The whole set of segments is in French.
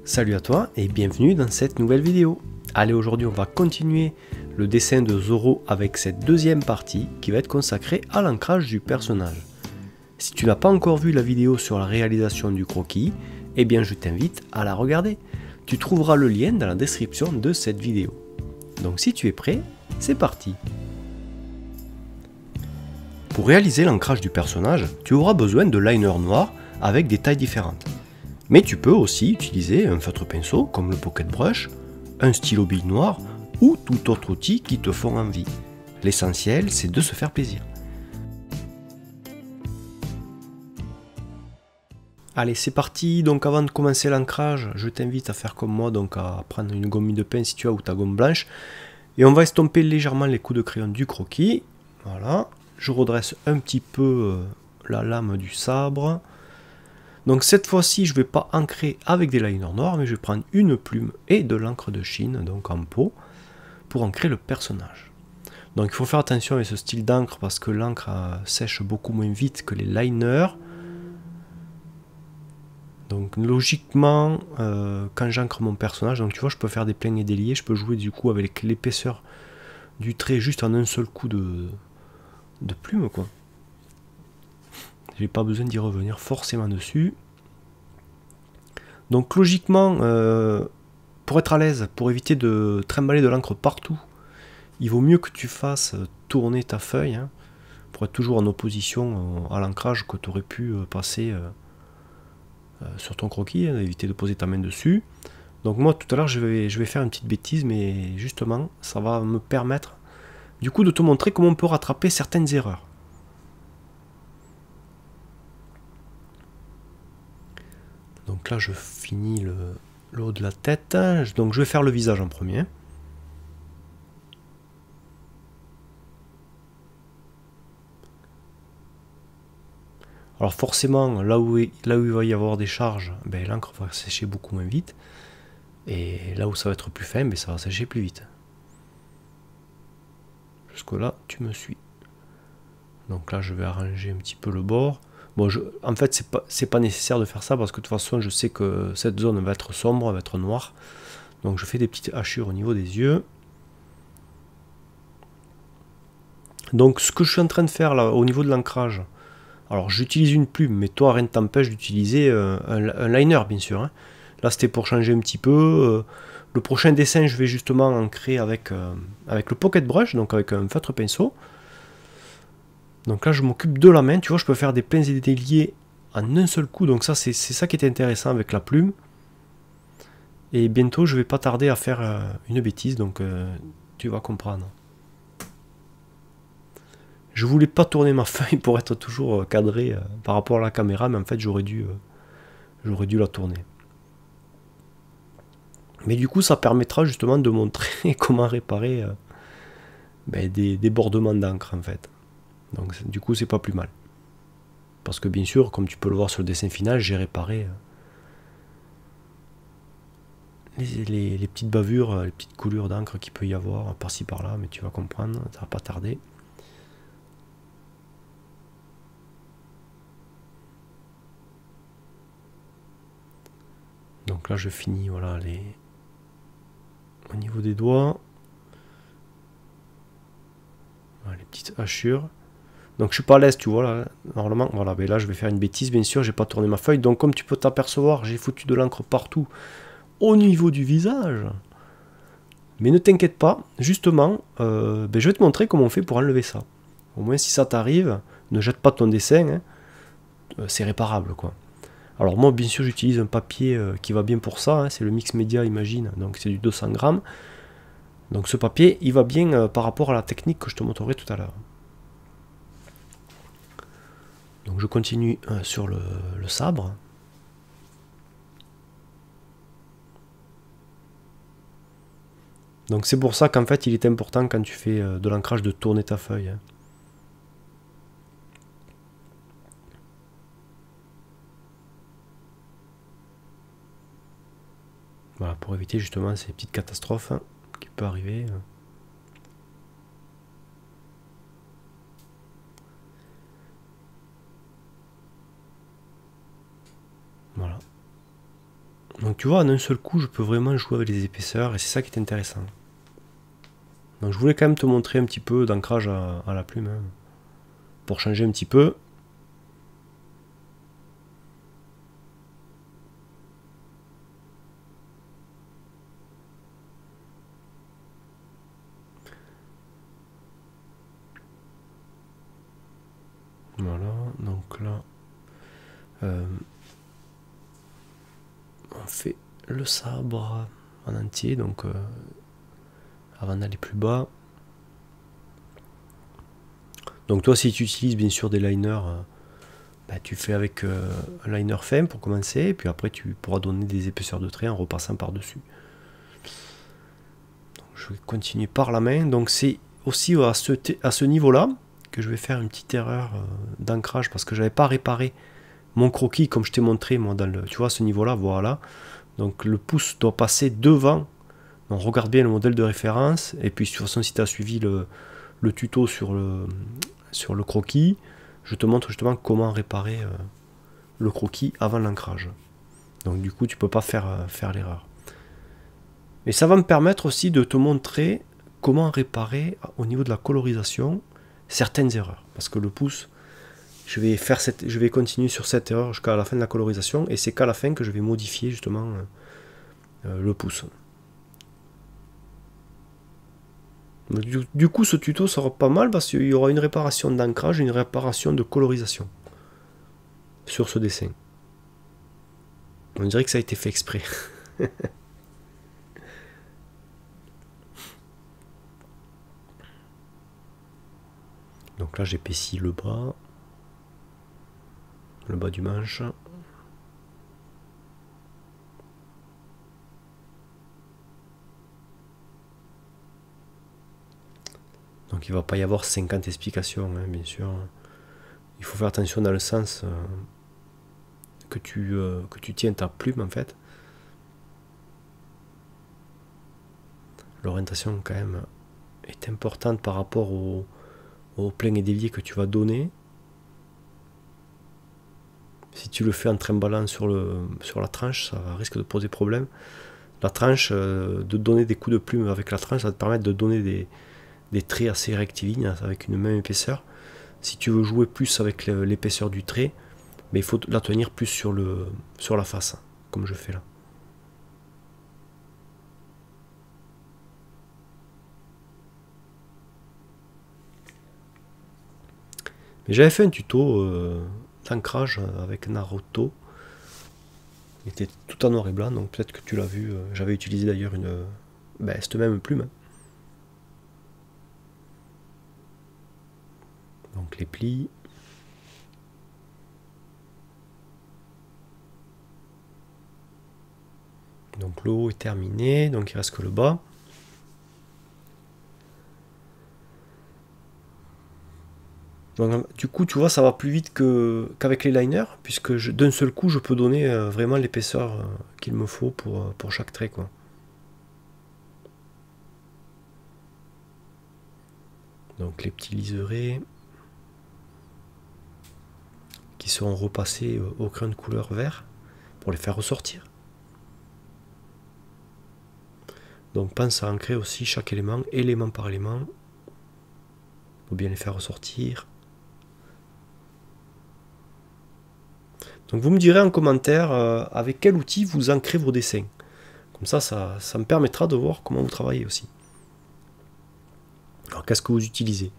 Salut à toi et bienvenue dans cette nouvelle vidéo. Allez, aujourd'hui on va continuer le dessin de Zoro avec cette deuxième partie qui va être consacrée à l'ancrage du personnage. Si tu n'as pas encore vu la vidéo sur la réalisation du croquis, eh bien je t'invite à la regarder. Tu trouveras le lien dans la description de cette vidéo. Donc si tu es prêt, c'est parti. Pour réaliser l'ancrage du personnage, tu auras besoin de liners noirs avec des tailles différentes. Mais tu peux aussi utiliser un feutre pinceau comme le Pocket Brush, un stylo bille noir ou tout autre outil qui te font envie. L'essentiel, c'est de se faire plaisir. Allez, c'est parti. Donc avant de commencer l'ancrage, je t'invite à faire comme moi, donc à prendre une gomme de pain si tu as ou ta gomme blanche. Et on va estomper légèrement les coups de crayon du croquis. Voilà. Je redresse un petit peu la lame du sabre. Donc cette fois-ci, je ne vais pas ancrer avec des liners noirs, mais je vais prendre une plume et de l'encre de Chine, donc en pot, pour ancrer le personnage. Donc il faut faire attention avec ce style d'encre parce que l'encre sèche beaucoup moins vite que les liners. Donc logiquement, quand j'ancre mon personnage, donc tu vois, je peux faire des pleins et des liés, je peux jouer du coup avec l'épaisseur du trait juste en un seul coup de plume, quoi. J'ai pas besoin d'y revenir forcément dessus. Donc logiquement, pour être à l'aise, pour éviter de trimballer de l'encre partout, il vaut mieux que tu fasses tourner ta feuille, hein, pour être toujours en opposition à l'ancrage que tu aurais pu passer sur ton croquis, hein, éviter de poser ta main dessus. Donc moi tout à l'heure je vais faire une petite bêtise, mais justement ça va me permettre du coup de te montrer comment on peut rattraper certaines erreurs. Donc là je finis le haut de la tête, donc je vais faire le visage en premier. Alors forcément, là où il va y avoir des charges, ben, l'encre va sécher beaucoup moins vite. Et là où ça va être plus fin, ben, ça va sécher plus vite. Jusque là, tu me suis. Donc là, je vais arranger un petit peu le bord. Bon, en fait, c'est pas nécessaire de faire ça parce que de toute façon, je sais que cette zone va être sombre, va être noire. Donc je fais des petites hachures au niveau des yeux. Donc ce que je suis en train de faire là, au niveau de l'ancrage, alors j'utilise une plume, mais toi, rien ne t'empêche d'utiliser un liner, bien sûr. Hein. Là, c'était pour changer un petit peu. Le prochain dessin, je vais justement ancrer avec le Pocket Brush, donc avec un feutre pinceau. Donc là, je m'occupe de la main. Tu vois, je peux faire des pleins et des liés en un seul coup. Donc ça, c'est ça qui est intéressant avec la plume. Et bientôt, je vais pas tarder à faire une bêtise, donc tu vas comprendre. Je voulais pas tourner ma feuille pour être toujours cadré par rapport à la caméra, mais en fait, j'aurais dû la tourner. Mais du coup, ça permettra justement de montrer comment réparer des débordements d'encre, en fait. Donc du coup, c'est pas plus mal. Parce que bien sûr, comme tu peux le voir sur le dessin final, j'ai réparé les petites bavures, les petites coulures d'encre qu'il peut y avoir par-ci par-là, mais tu vas comprendre, ça va pas tarder. Donc là, je finis, voilà, au niveau des doigts. Voilà, les petites hachures. Donc je suis pas à l'aise, tu vois, là, normalement, voilà, mais là je vais faire une bêtise, bien sûr, j'ai pas tourné ma feuille, donc comme tu peux t'apercevoir, j'ai foutu de l'encre partout, au niveau du visage. Mais ne t'inquiète pas, justement, je vais te montrer comment on fait pour enlever ça. Au moins si ça t'arrive, ne jette pas ton dessin, hein, c'est réparable, quoi. Alors moi, bien sûr, j'utilise un papier qui va bien pour ça, hein, c'est le Mix Media, imagine, donc c'est du 200 grammes. Donc ce papier, il va bien par rapport à la technique que je te montrerai tout à l'heure. Donc je continue sur le sabre. Donc c'est pour ça qu'en fait il est important quand tu fais de l'ancrage de tourner ta feuille. Hein. Voilà, pour éviter justement ces petites catastrophes qui peuvent arriver. Voilà. Donc tu vois, en un seul coup, je peux vraiment jouer avec les épaisseurs et c'est ça qui est intéressant. Donc je voulais quand même te montrer un petit peu d'ancrage à la plume, hein, pour changer un petit peu. Voilà, donc là, on fait le sabre en entier, donc avant d'aller plus bas. Donc toi, si tu utilises bien sûr des liners, bah, tu fais avec un liner fin pour commencer, et puis après tu pourras donner des épaisseurs de trait en repassant par-dessus. Je vais continuer par la main, donc c'est aussi à ce niveau-là que je vais faire une petite erreur d'ancrage parce que j'avais pas réparé mon croquis comme je t'ai montré moi dans le, tu vois, ce niveau-là, voilà. Donc le pouce doit passer devant. Donc regarde bien le modèle de référence et puis de toute façon si tu as suivi le tuto sur le croquis, je te montre justement comment réparer le croquis avant l'ancrage. Donc du coup tu peux pas faire l'erreur. Et ça va me permettre aussi de te montrer comment réparer au niveau de la colorisation certaines erreurs. Parce que le pouce, je vais continuer sur cette erreur jusqu'à la fin de la colorisation et c'est qu'à la fin que je vais modifier justement le pouce. Du coup, ce tuto sera pas mal parce qu'il y aura une réparation d'ancrage et une réparation de colorisation sur ce dessin. On dirait que ça a été fait exprès. Donc là, j'épaissis le bas du manche. Donc il ne va pas y avoir 50 explications, hein, bien sûr. Il faut faire attention dans le sens que tu tiens ta plume en fait. L'orientation quand même est importante par rapport au plein et dévié que tu vas donner. Si tu le fais en trimballant sur la tranche, ça risque de poser problème. La tranche, de donner des coups de plume avec la tranche, ça va te permettre de donner des traits assez rectilignes avec une même épaisseur. Si tu veux jouer plus avec l'épaisseur du trait, mais il faut la tenir plus sur la face, comme je fais là. Mais j'avais fait un tuto d'ancrage avec Naruto. Il était tout en noir et blanc, donc peut-être que tu l'as vu. J'avais utilisé d'ailleurs cette même plume. Donc les plis. Donc le haut est terminé, donc il reste que le bas. Donc, du coup, tu vois, ça va plus vite qu'avec les liners, puisque d'un seul coup, je peux donner vraiment l'épaisseur qu'il me faut pour chaque trait, quoi. Donc les petits liserés qui seront repassés au crayon de couleur vert pour les faire ressortir. Donc pense à ancrer aussi chaque élément par élément, pour bien les faire ressortir. Donc vous me direz en commentaire avec quel outil vous ancrez vos dessins. Comme ça me permettra de voir comment vous travaillez aussi. Alors qu'est-ce que vous utilisez?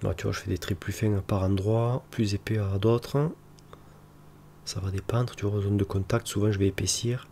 Là, tu vois, je fais des traits plus fins par endroit, plus épais à d'autres. Ça va dépendre, tu vois, aux zones de contact, souvent je vais épaissir.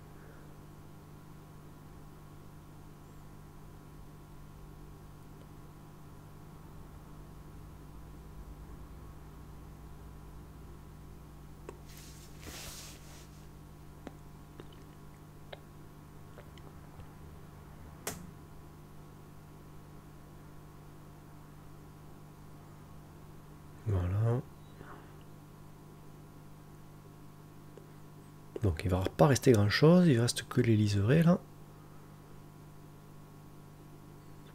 Donc il va pas rester grand chose, il reste que les liserés là.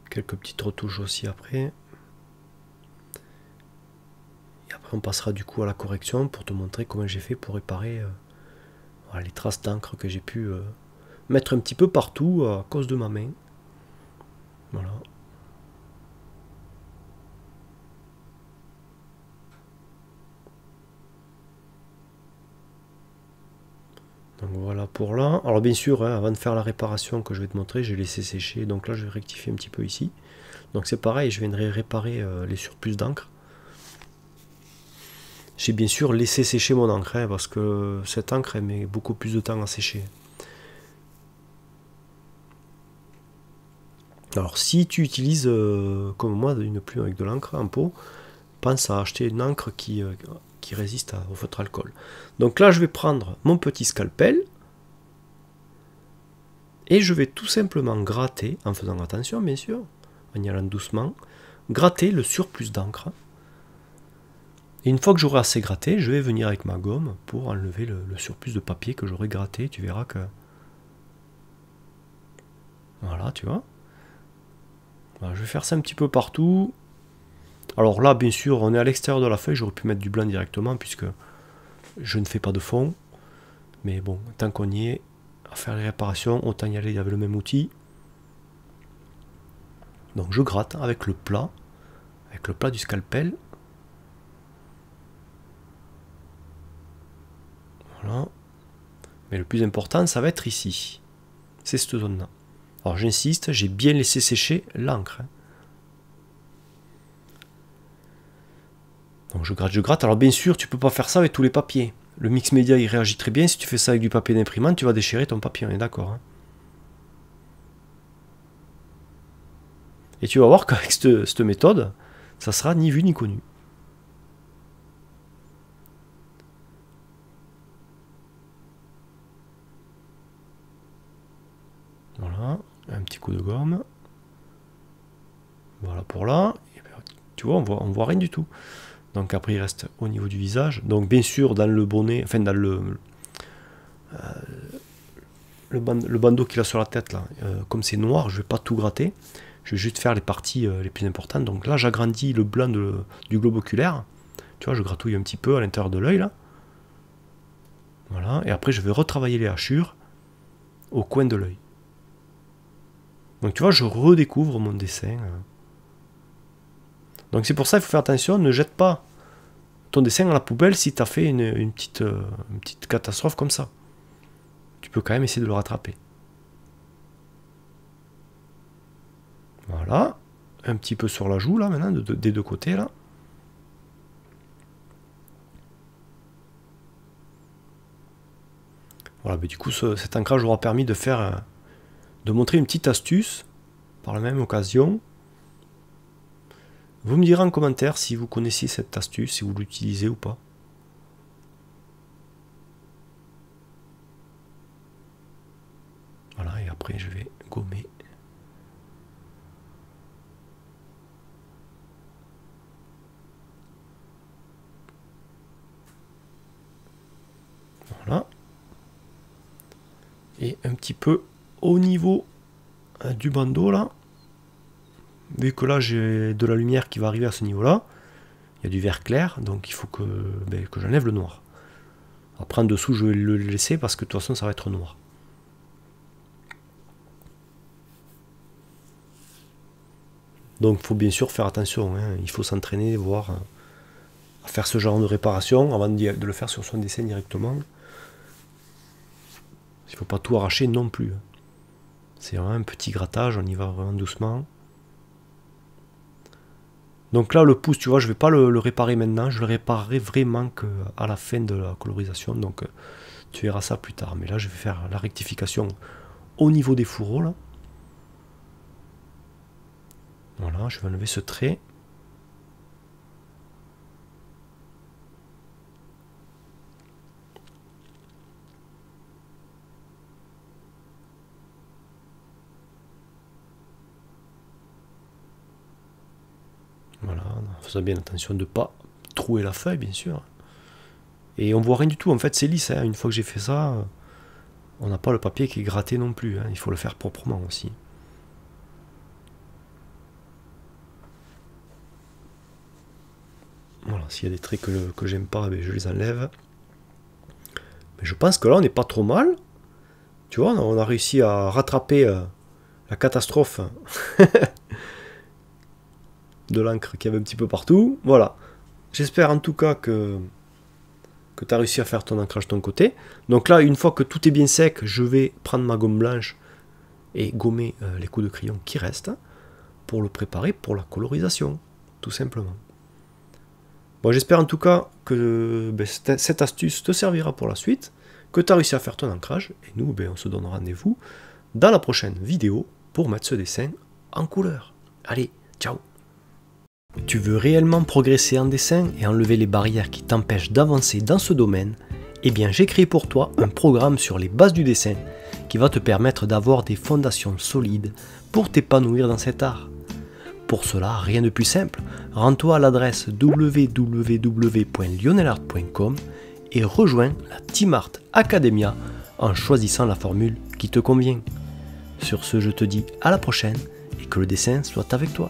Quelques petites retouches aussi après. Et après on passera du coup à la correction pour te montrer comment j'ai fait pour réparer voilà, les traces d'encre que j'ai pu mettre un petit peu partout à cause de ma main. Voilà. Donc voilà pour là. Alors bien sûr, hein, avant de faire la réparation que je vais te montrer, j'ai laissé sécher. Donc là, je vais rectifier un petit peu ici. Donc c'est pareil, je viendrai réparer les surplus d'encre. J'ai bien sûr laissé sécher mon encre, hein, parce que cette encre, elle met beaucoup plus de temps à sécher. Alors si tu utilises, comme moi, une plume avec de l'encre en pot, pense à acheter une encre qui résiste au feutre alcool. Donc là, je vais prendre mon petit scalpel et je vais tout simplement gratter, en faisant attention bien sûr, en y allant doucement, gratter le surplus d'encre. Et une fois que j'aurai assez gratté, je vais venir avec ma gomme pour enlever le surplus de papier que j'aurai gratté. Tu verras que... Voilà, tu vois. Voilà, je vais faire ça un petit peu partout. Alors là, bien sûr, on est à l'extérieur de la feuille. J'aurais pu mettre du blanc directement puisque je ne fais pas de fond. Mais bon, tant qu'on y est, à faire les réparations, autant y aller avec le même outil. Donc je gratte avec le plat du scalpel. Voilà. Mais le plus important, ça va être ici. C'est cette zone-là. Alors j'insiste, j'ai bien laissé sécher l'encre. Donc je gratte. Alors bien sûr, tu peux pas faire ça avec tous les papiers. Le mix média, il réagit très bien. Si tu fais ça avec du papier d'imprimante, tu vas déchirer ton papier, on est d'accord. Hein. Et tu vas voir qu'avec cette méthode, ça sera ni vu ni connu. Voilà, un petit coup de gomme. Voilà pour là. Et bien, tu vois, on voit rien du tout. Donc après, il reste au niveau du visage. Donc bien sûr, dans le bonnet, enfin dans le bandeau qu'il a sur la tête, là, comme c'est noir, je vais pas tout gratter. Je vais juste faire les parties les plus importantes. Donc là, j'agrandis le blanc du globe oculaire. Tu vois, je gratouille un petit peu à l'intérieur de l'œil, là. Voilà, et après, je vais retravailler les hachures au coin de l'œil. Donc tu vois, je redécouvre mon dessin. Donc c'est pour ça qu'il faut faire attention, ne jette pas ton dessin à la poubelle si tu as fait une petite catastrophe comme ça. Tu peux quand même essayer de le rattraper. Voilà, un petit peu sur la joue là maintenant, des deux côtés là. Voilà, mais du coup cet ancrage aura permis de montrer une petite astuce par la même occasion. Vous me direz en commentaire si vous connaissiez cette astuce, si vous l'utilisez ou pas. Voilà, et après je vais gommer. Voilà. Et un petit peu au niveau du bandeau là. Vu que là j'ai de la lumière qui va arriver à ce niveau là, il y a du vert clair, donc il faut que j'enlève le noir. Après en dessous je vais le laisser parce que de toute façon ça va être noir. Donc il faut bien sûr faire attention, hein. Il faut s'entraîner, voir à faire ce genre de réparation avant de le faire sur son dessin directement. Il ne faut pas tout arracher non plus. C'est vraiment un petit grattage, on y va vraiment doucement. Donc là, le pouce, tu vois, je ne vais pas le réparer maintenant. Je le réparerai vraiment qu'à la fin de la colorisation. Donc tu verras ça plus tard. Mais là, je vais faire la rectification au niveau des fourreaux. Là. Voilà, je vais enlever ce trait. Voilà, en faisant bien attention de ne pas trouer la feuille, bien sûr. Et on voit rien du tout, en fait c'est lisse, hein. Une fois que j'ai fait ça, on n'a pas le papier qui est gratté non plus, hein. Il faut le faire proprement aussi. Voilà, s'il y a des traits que j'aime pas, je les enlève. Mais je pense que là, on n'est pas trop mal. Tu vois, on a réussi à rattraper la catastrophe de l'encre qu'il y avait un petit peu partout. Voilà. J'espère en tout cas que tu as réussi à faire ton ancrage de ton côté. Donc là, une fois que tout est bien sec, je vais prendre ma gomme blanche et gommer les coups de crayon qui restent pour le préparer pour la colorisation, tout simplement. Bon, j'espère en tout cas que cette astuce te servira pour la suite, que tu as réussi à faire ton ancrage, et nous, on se donne rendez-vous dans la prochaine vidéo pour mettre ce dessin en couleur. Allez, ciao! Tu veux réellement progresser en dessin et enlever les barrières qui t'empêchent d'avancer dans ce domaine? Eh bien, j'ai créé pour toi un programme sur les bases du dessin qui va te permettre d'avoir des fondations solides pour t'épanouir dans cet art. Pour cela, rien de plus simple, rends-toi à l'adresse www.lionelart.com et rejoins la Team Art Academia en choisissant la formule qui te convient. Sur ce, je te dis à la prochaine et que le dessin soit avec toi.